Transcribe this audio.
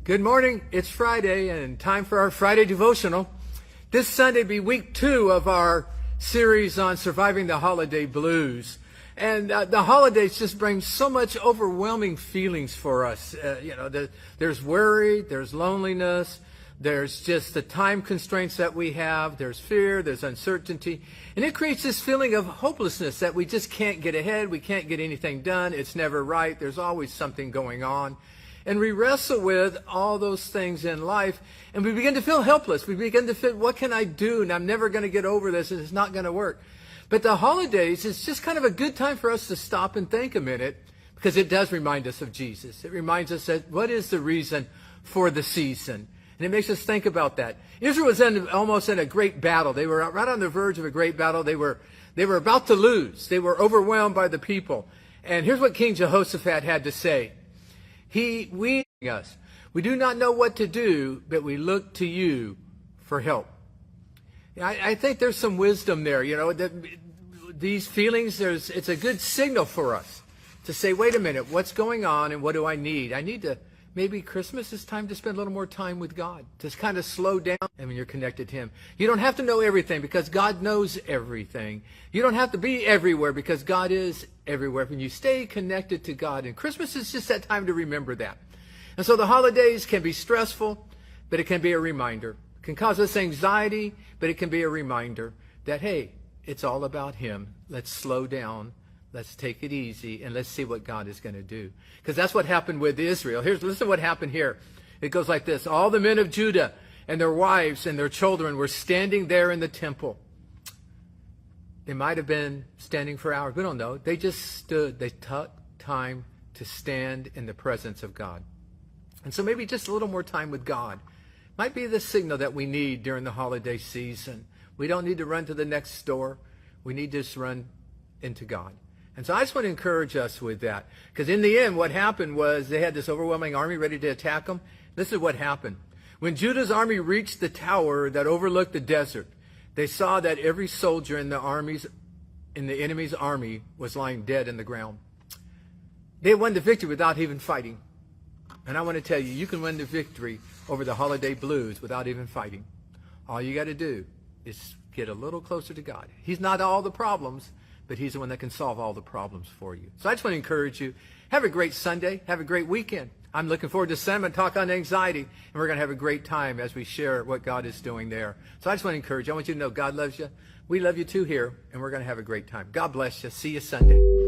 Good morning. It's Friday and time for our Friday devotional. This Sunday be week 2 of our series on surviving the holiday blues. And the holidays just bring so much overwhelming feelings for us. There's worry, there's loneliness, there's just the time constraints that we have, there's fear, there's uncertainty. And it creates this feeling of hopelessness that we just can't get ahead, we can't get anything done, it's never right, there's always something going on. And we wrestle with all those things in life, and we begin to feel helpless. We begin to feel, what can I do? And I'm never going to get over this, and it's not going to work. But the holidays is just kind of a good time for us to stop and think a minute, because it does remind us of Jesus. It reminds us that what is the reason for the season? And it makes us think about that. Israel was almost in a great battle. They were right on the verge of a great battle. They were about to lose. They were overwhelmed by the people. And here's what King Jehoshaphat had to say. We do not know what to do, but we look to you for help. I think there's some wisdom there. These feelings, it's a good signal for us to say, wait a minute, what's going on and what do I need? I need to, maybe Christmas is time to spend a little more time with God, to kind of slow down. And when you're connected to Him, you don't have to know everything because God knows everything. You don't have to be everywhere because God is everywhere. When you stay connected to God, and Christmas is just that time to remember that. And so the holidays can be stressful, but it can be a reminder. It can cause us anxiety, but it can be a reminder that, hey, it's all about Him. Let's slow down. Let's take it easy, and let's see what God is going to do. Because that's what happened with Israel. Listen to what happened here. It goes like this. All the men of Judah and their wives and their children were standing there in the temple. They might have been standing for hours. We don't know. They just stood. They took time to stand in the presence of God. And so maybe just a little more time with God might be the signal that we need during the holiday season. We don't need to run to the next store. We need to just run into God. And so I just want to encourage us with that. Because in the end, what happened was they had this overwhelming army ready to attack them. This is what happened. When Judah's army reached the tower that overlooked the desert, they saw that every soldier in the enemy's army was lying dead in the ground. They won the victory without even fighting. And I want to tell you, you can win the victory over the holiday blues without even fighting. All you got to do is get a little closer to God. He's not all the problems, but He's the one that can solve all the problems for you. So I just want to encourage you, have a great Sunday, have a great weekend. I'm looking forward to Sunday and talk on anxiety, and we're going to have a great time as we share what God is doing there. So I just want to encourage you. I want you to know God loves you. We love you too here, and we're going to have a great time. God bless you. See you Sunday.